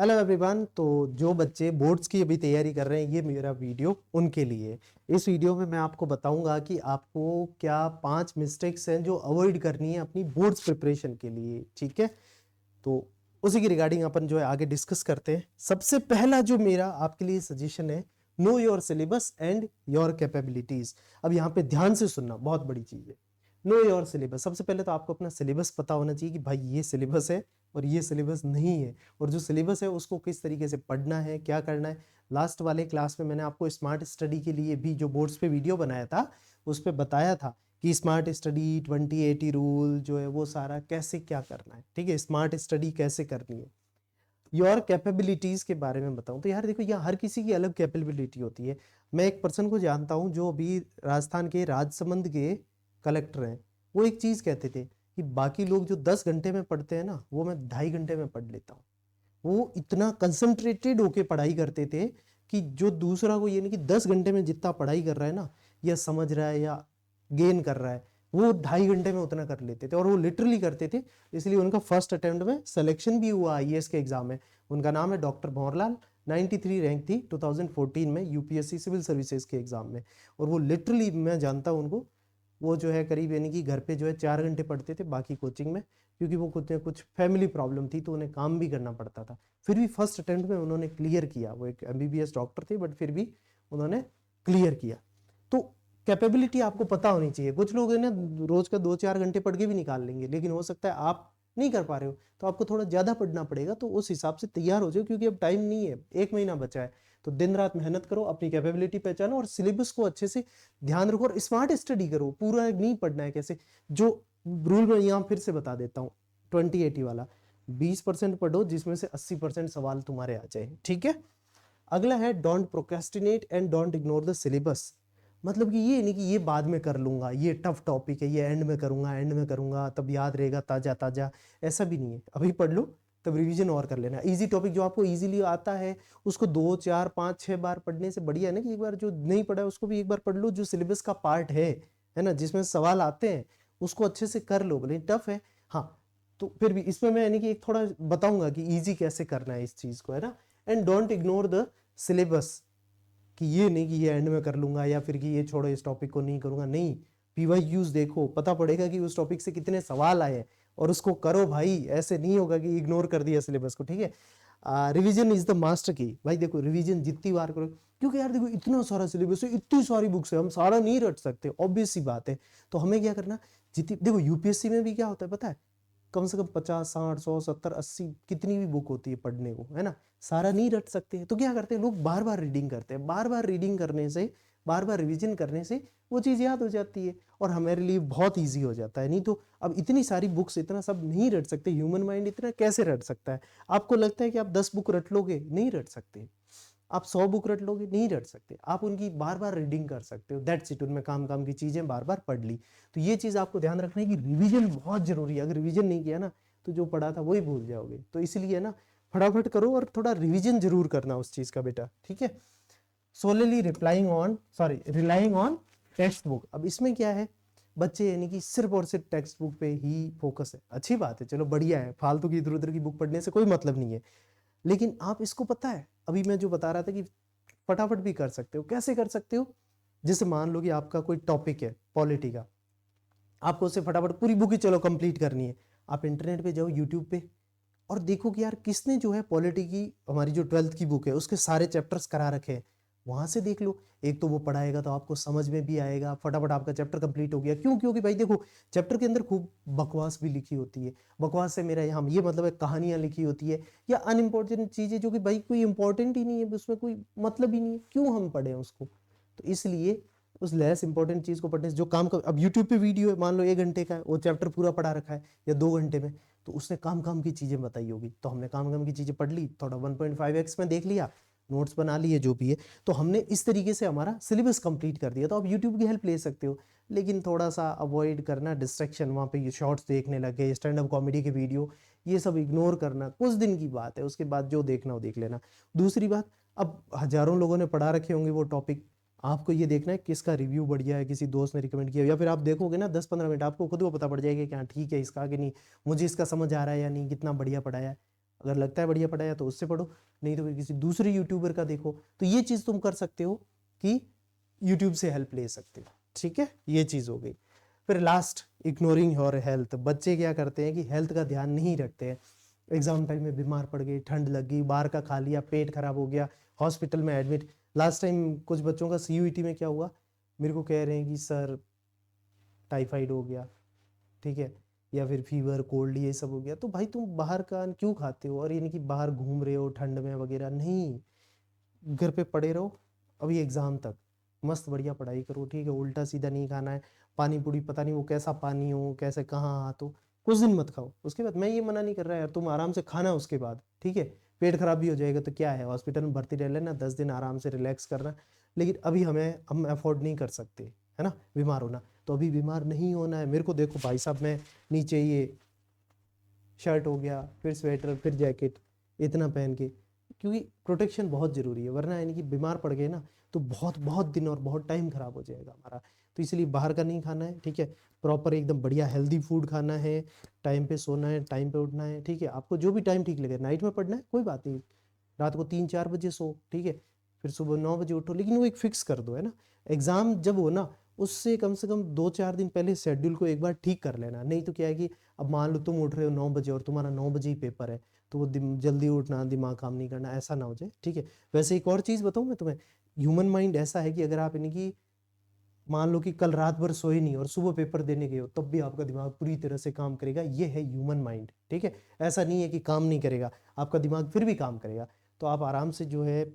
Hello everyone. तो जो बच्चे बोर्ड्स की अभी तैयारी कर रहे हैं, ये मेरा वीडियो उनके लिए। इस वीडियो में मैं आपको बताऊंगा कि आपको क्या 5 मिस्टेक्स हैं जो अवॉइड करनी है अपनी बोर्ड्स प्रिपरेशन के लिए। ठीक है, तो उसी की रिगार्डिंग अपन जो है आगे डिस्कस करते हैं। सबसे पहला जो मेरा आपके लिए सजेशन है, know your syllabus and your capabilities. अब यहाँ पे ध्यान से सुनना, बहुत बड़ी चीज है। नो योर सिलेबस, सबसे पहले तो आपको अपना सिलेबस पता होना चाहिए कि भाई ये सिलेबस है और ये सिलेबस नहीं है, और जो सिलेबस है उसको किस तरीके से पढ़ना है, क्या करना है। लास्ट वाले क्लास में मैंने आपको स्मार्ट स्टडी के लिए भी जो बोर्ड्स पे वीडियो बनाया था उस पर बताया था कि स्मार्ट स्टडी 2080 रूल जो है वो सारा कैसे क्या करना है। ठीक है, स्मार्ट स्टडी कैसे करनी है। योर कैपेबिलिटीज के बारे में बताऊं तो यार देखो, यहाँ हर किसी की अलग कैपेबिलिटी होती है। मैं एक पर्सन को जानता हूं जो अभी राजस्थान के राजसमंद के कलेक्टर हैं। वो एक चीज कहते थे कि बाकी लोग जो 10 घंटे में पढ़ते हैं ना, वो मैं 2.5 घंटे में पढ़ लेता हूँ। वो इतना कंसंट्रेटेड होके पढ़ाई करते थे कि जो दूसरा को ये नहीं कि 10 घंटे में जितना पढ़ाई कर रहा है ना, या समझ रहा है या गेन कर रहा है, वो 2.5 घंटे में उतना कर लेते थे, और वो लिटरली करते थे। इसलिए उनका फर्स्ट अटेम्प्ट में सिलेक्शन भी हुआ आईएएस के एग्जाम में। उनका नाम है डॉक्टर भंवरलाल। 93 रैंक थी 2014 में यूपीएससी सिविल सर्विसेज के एग्जाम में। और वो लिटरली, मैं जानता हूँ उनको, वो जो है करीब यानी कि घर पे जो है 4 घंटे पढ़ते थे, बाकी कोचिंग में, क्योंकि वो कुछ फैमिली प्रॉब्लम थी तो उन्हें काम भी करना पड़ता था। फिर भी फर्स्ट अटेम्प्ट में उन्होंने क्लियर किया। वो एक एमबीबीएस डॉक्टर थे, बट फिर भी उन्होंने क्लियर किया। तो कैपेबिलिटी आपको पता होनी चाहिए। कुछ लोग है ना, रोज का 2-4 घंटे पढ़ के भी निकाल लेंगे, लेकिन हो सकता है आप नहीं कर पा रहे हो, तो आपको थोड़ा ज्यादा पढ़ना पड़ेगा। तो उस हिसाब से तैयार हो जाओ, क्योंकि अब टाइम नहीं है, 1 महीना बचा है। तो दिन रात मेहनत करो, अपनी कैपेबिलिटी पहचानो और सिलेबस को अच्छे से ध्यान रखो और स्मार्ट स्टडी करो। पूरा नहीं पढ़ना है। कैसे, जो रूल मैं यहाँ फिर से बता देता हूँ, 2080 वाला, 20% पढ़ो जिसमें से 80% सवाल तुम्हारे आ जाए। ठीक है। अगला है don't procrastinate and don't ignore the syllabus. मतलब कि ये नहीं कि ये बाद में कर लूंगा, ये टफ टॉपिक है, ये एंड में करूंगा, एंड में करूंगा तब याद रहेगा ताजा ताजा। ऐसा भी नहीं है, अभी पढ़ लो तब रिवीजन और कर लेना। इजी टॉपिक जो आपको इजीली आता है उसको 2-4-5-6 बार पढ़ने से बढ़िया है ना कि एक बार जो नहीं पढ़ा है उसको भी एक बार पढ़ लो। जो सिलेबस का पार्ट है ना, जिसमें सवाल आते हैं उसको अच्छे से कर लो, भले टफ है। हाँ, तो फिर भी इसमें मैं यानी कि एक थोड़ा बताऊंगा कि इजी कैसे करना है इस चीज को, है ना। And don't ignore the syllabus, कि ये नहीं कि ये एंड में कर लूंगा या फिर कि ये छोड़ो इस टॉपिक को नहीं करूंगा। नहीं, पीवाईक्यूज देखो, पता पड़ेगा कि उस टॉपिक से कितने सवाल आए हैं और उसको करो भाई। ऐसे नहीं होगा कि इग्नोर कर दिया सिलेबस को। ठीक है, रिवीजन इज द मास्टर की। भाई देखो, रिवीजन जितनी बार करो, क्योंकि यार देखो इतना सारा सिलेबस है, इतनी सारी बुक्स है, हम सारा नहीं रट सकते, ऑब्वियस सी बात है। तो हमें क्या करना, जितनी देखो यूपीएससी में भी क्या होता है पता है, कम से कम 50, 60, 100, 70, 80 कितनी भी बुक होती है पढ़ने को, है ना। सारा नहीं रट सकते, तो क्या करते हैं लोग, बार बार रीडिंग करते हैं। बार बार रीडिंग करने से, बार बार रिवीजन करने से वो चीज़ याद हो जाती है और हमारे लिए बहुत ईजी हो जाता है। नहीं तो अब इतनी सारी बुक्स, इतना सब नहीं रट सकते। ह्यूमन माइंड इतना कैसे रट सकता है। आपको लगता है कि आप 10 बुक रट लोगे, नहीं रट सकते। आप 100 बुक रट लोगे, नहीं रट सकते। आप उनकी बार बार रीडिंग कर सकते हो, दैट्स इट। उनमें काम काम की चीजें बार बार पढ़ ली। तो ये चीज आपको ध्यान रखना है कि रिवीजन बहुत जरूरी है। अगर रिवीजन नहीं किया ना तो जो पढ़ा था वही भूल जाओगे। तो इसलिए ना फटाफट करो और थोड़ा रिवीजन जरूर करना उस चीज का बेटा। ठीक है। Solely relying on text book. अब इसमें क्या है, बच्चे यानी कि सिर्फ और सिर्फ टेक्स्ट बुक पे ही फोकस है। अच्छी बात है, चलो बढ़िया है, फालतू की इधर उधर की बुक पढ़ने से कोई मतलब नहीं है। लेकिन आप इसको पता है, अभी मैं जो बता रहा था कि फटाफट भी कर सकते हो। कैसे कर सकते हो, जैसे मान लो कि आपका कोई टॉपिक है पॉलिटी का, आपको उसे फटाफट पूरी बुक ही चलो कंप्लीट करनी है। आप इंटरनेट पे जाओ, यूट्यूब पे, और देखो कि यार किसने जो है पॉलिटी की, हमारी जो 12th की बुक है उसके सारे चैप्टर्स करा रखे हैं। वहां से देख लो। एक तो वो पढ़ाएगा तो आपको समझ में भी आएगा, फटाफट आपका चैप्टर कंप्लीट हो गया। क्यों? क्योंकि भाई देखो, चैप्टर के अंदर खूब बकवास भी लिखी होती है। बकवास से मेरा यहाँ ये मतलब है, कहानियां लिखी होती है या अनइम्पोर्टेंट चीजें जो कि भाई कोई इंपॉर्टेंट ही नहीं है, उसमें कोई मतलब ही नहीं है, क्यों हम पढ़े उसको। तो इसलिए उस लेस इंपॉर्टेंट चीज को पढ़ने से जो काम कर, अब यूट्यूब पे वीडियो है, मान लो 1 घंटे का है, वो चैप्टर पूरा पढ़ा रखा है, या 2 घंटे में, तो उसने काम काम की चीजें बताई होगी, तो हमने काम काम की चीजें पढ़ ली, थोड़ा 1.5x में देख लिया, नोट्स बना लिए जो भी है, तो हमने इस तरीके से हमारा सिलेबस कंप्लीट कर दिया। तो आप यूट्यूब की हेल्प ले सकते हो, लेकिन थोड़ा सा अवॉइड करना डिस्ट्रैक्शन। वहाँ पे ये शॉर्ट्स देखने लग गए, स्टैंड अप कॉमेडी के वीडियो, ये सब इग्नोर करना। कुछ दिन की बात है, उसके बाद जो देखना हो देख लेना। दूसरी बात, अब हजारों लोगों ने पढ़ा रखे होंगे वो टॉपिक, आपको ये देखना है किसका रिव्यू बढ़िया है, किसी दोस्त ने रिकमेंड किया, या फिर आप देखोगे ना 10-15 मिनट, आपको खुद को पता पड़ जाएगा कि हाँ ठीक है इसका, कि नहीं मुझे इसका समझ आ रहा है या नहीं, कितना बढ़िया पढ़ाया है। अगर लगता है बढ़िया पढ़ाया तो उससे पढ़ो, नहीं तो फिर किसी दूसरे यूट्यूबर का देखो। तो ये चीज़ तुम कर सकते हो कि यूट्यूब से हेल्प ले सकते हो, ठीक है, ये चीज़ हो गई। फिर लास्ट, इग्नोरिंग योर हेल्थ। बच्चे क्या करते हैं कि हेल्थ का ध्यान नहीं रखते हैं, एग्जाम टाइम में बीमार पड़ गए, ठंड लग गई, बाहर का खा लिया, पेट खराब हो गया, हॉस्पिटल में एडमिट। लास्ट टाइम कुछ बच्चों का CUET में क्या हुआ, मेरे को कह रहे हैं कि सर टाइफाइड हो गया, ठीक है, या फिर फीवर कोल्ड ये सब हो गया। तो भाई तुम बाहर का क्यों खाते हो, और यानी कि बाहर घूम रहे हो ठंड में वगैरह, नहीं, घर पे पड़े रहो अभी एग्जाम तक, मस्त बढ़िया पढ़ाई करो, ठीक है, उल्टा सीधा नहीं खाना है, पानी पूरी पता नहीं वो कैसा पानी हो, कैसे कहाँ हाथ हो, कुछ दिन मत खाओ। उसके बाद मैं ये मना नहीं कर रहा यार, तुम आराम से खाना उसके बाद, ठीक है, पेट खराब भी हो जाएगा तो क्या है, हॉस्पिटल में भर्ती रह लेना, 10 दिन आराम से रिलैक्स करना। लेकिन अभी हम अफोर्ड नहीं कर सकते, है ना, बीमार होना। तो अभी बीमार नहीं होना है। मेरे को देखो भाई साहब, मैं नीचे ये शर्ट हो गया, फिर स्वेटर, फिर जैकेट, इतना पहन के, क्योंकि प्रोटेक्शन बहुत ज़रूरी है, वरना यानी कि बीमार पड़ गए ना तो बहुत बहुत दिन और बहुत टाइम खराब हो जाएगा हमारा। तो इसलिए बाहर का नहीं खाना है, ठीक है, प्रॉपर एकदम बढ़िया हेल्दी फूड खाना है, टाइम पे सोना है, टाइम पे उठना है, ठीक है, आपको जो भी टाइम ठीक लगे, नाइट में पढ़ना है कोई बात नहीं, रात को 3-4 बजे सो, ठीक है, फिर सुबह 9 बजे उठो, लेकिन वो एक फिक्स कर दो, है ना। एग्ज़ाम जब हो ना, उससे कम से कम 2-4 दिन पहले शेड्यूल को एक बार ठीक कर लेना। नहीं तो क्या है कि अब मान लो तुम उठ रहे हो 9 बजे और तुम्हारा 9 बजे ही पेपर है, तो वो जल्दी उठना, दिमाग काम नहीं करना, ऐसा ना हो जाए, ठीक है। वैसे एक और चीज़ बताऊँ मैं तुम्हें, ह्यूमन माइंड ऐसा है कि अगर आप यानी कि मान लो कि कल रात भर सोए नहीं और सुबह पेपर देने गए हो, तब भी आपका दिमाग पूरी तरह से काम करेगा, ये है ह्यूमन माइंड, ठीक है। ऐसा नहीं है कि काम नहीं करेगा, आपका दिमाग फिर भी काम करेगा। तो आप आराम से जो है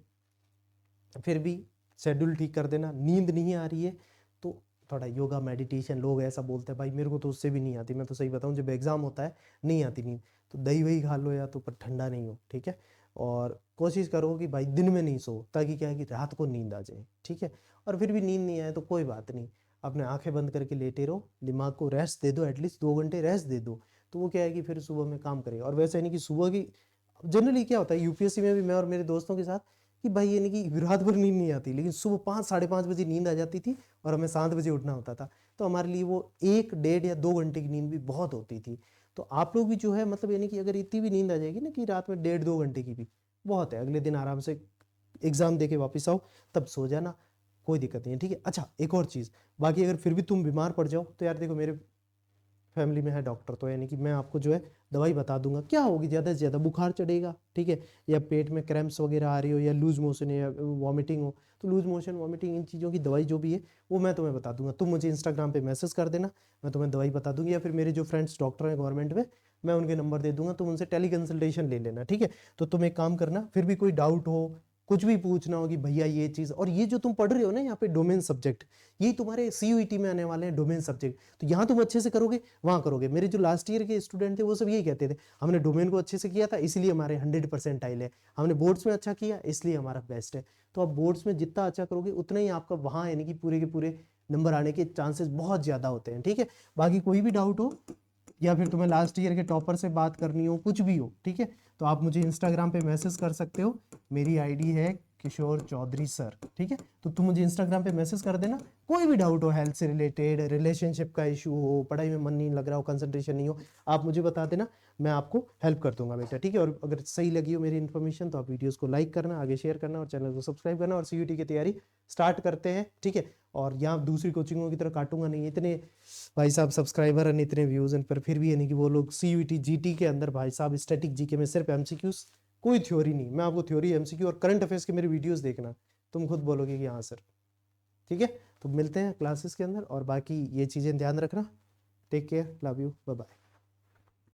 फिर भी शेड्यूल ठीक कर देना। नींद नहीं आ रही है तो थोड़ा योगा मेडिटेशन, लोग ऐसा बोलते हैं भाई मेरे को तो उससे भी नहीं आती, मैं तो सही बताऊं जब एग्जाम होता है नहीं आती नींद, तो दही वही खा लो या तो, पर ठंडा नहीं हो, ठीक है। और कोशिश करो कि भाई दिन में नहीं सो, ताकि क्या है कि रात को नींद आ जाए, ठीक है। और फिर भी नींद नहीं आए तो कोई बात नहीं, अपने आंखें बंद करके लेटे रहो, दिमाग को रेस्ट दे दो, एटलीस्ट 2 घंटे रेस्ट दे दो, तो वो क्या है कि फिर सुबह में काम करेगा। और वैसे नहीं कि सुबह की, जनरली क्या होता है UPSC में भी मैं और मेरे दोस्तों के साथ, कि भाई ये नहीं कि रात भर नींद नहीं आती, लेकिन सुबह 5-5:30 बजे नींद आ जाती थी और हमें 7 बजे उठना होता था। तो हमारे लिए वो 1, 1.5 या 2 घंटे की नींद भी बहुत होती थी। तो आप लोग भी जो है मतलब यानी कि अगर इतनी भी नींद आ जाएगी ना कि रात में 1.5-2 घंटे की भी बहुत है, अगले दिन आराम से एग्जाम दे के वापस आओ, तब सो जाना, कोई दिक्कत नहीं है, ठीक है। अच्छा एक और चीज़, बाकी अगर फिर भी तुम बीमार पड़ जाओ तो यार देखो, मेरे फैमिली में है डॉक्टर, तो यानी कि मैं आपको जो है दवाई बता दूंगा, क्या होगी, ज़्यादा से ज़्यादा बुखार चढ़ेगा, ठीक है, या पेट में क्रैम्प्स वगैरह आ रही हो, या लूज मोशन या वॉमिटिंग हो, तो लूज मोशन वॉमिटिंग इन चीज़ों की दवाई जो भी है वो मैं तुम्हें बता दूंगा। तुम मुझे इंस्टाग्राम पे मैसेज कर देना, मैं तुम्हें दवाई बता दूंगी, या फिर मेरे जो फ्रेंड्स डॉक्टर हैं गवर्नमेंट में, मैं उनके नंबर दे दूंगा, तुम उनसे टेली कंसल्टेशन ले लेना, ठीक है। तो तुम एक काम करना, फिर भी कोई डाउट हो, कुछ भी पूछना हो कि भैया ये चीज़, और ये जो तुम पढ़ रहे हो ना यहाँ पे डोमेन सब्जेक्ट, यही तुम्हारे CUET में आने वाले हैं डोमेन सब्जेक्ट, तो यहाँ तुम अच्छे से करोगे वहाँ करोगे। मेरे जो लास्ट ईयर के स्टूडेंट थे वो सब यही कहते थे, हमने डोमेन को अच्छे से किया था इसलिए हमारे 100% है, हमने बोर्ड्स में अच्छा किया इसलिए हमारा बेस्ट है। तो आप बोर्ड्स में जितना अच्छा करोगे उतना ही आपका वहाँ यानी कि पूरे के पूरे नंबर आने के चांसेस बहुत ज़्यादा होते हैं, ठीक है। बाकी कोई भी डाउट हो, या फिर तुम्हें लास्ट ईयर के टॉपर से बात करनी हो, कुछ भी हो, ठीक है, तो आप मुझे इंस्टाग्राम पे मैसेज कर सकते हो। मेरी ID है किशोर चौधरी सर, ठीक है। तो तुम मुझे इंस्टाग्राम पे मैसेज कर देना, कोई भी डाउट हो, हेल्थ से रिलेटेड, रिलेशनशिप का इशू हो, पढ़ाई में मन नहीं लग रहा हो, कंसंट्रेशन नहीं हो, आप मुझे बता देना, मैं आपको हेल्प कर दूंगा बेटा, ठीक है। और अगर सही लगी हो मेरी इन्फॉर्मेशन तो आप वीडियोस को लाइक करना, आगे शेयर करना, और चैनल को सब्सक्राइब करना, और CUET की तैयारी स्टार्ट करते हैं, ठीक है। और यहाँ दूसरी कोचिंगों की तरह काटूंगा नहीं, इतने भाई साहब सब्सक्राइबर हैं, इतने व्यूज हैं, पर फिर भी यानी कि वो लोग CUET GT के अंदर भाई साहब स्टैटिक GK में सिर्फ MCQs, कोई थ्योरी नहीं। मैं आपको थ्योरी, MCQ और करंट अफेयर्स के मेरे वीडियोस देखना, तुम खुद बोलोगे कि हाँ सर, ठीक है। तो मिलते हैं क्लासेस के अंदर, और बाकी ये चीज़ें ध्यान रखना। Take care, love you, bye bye.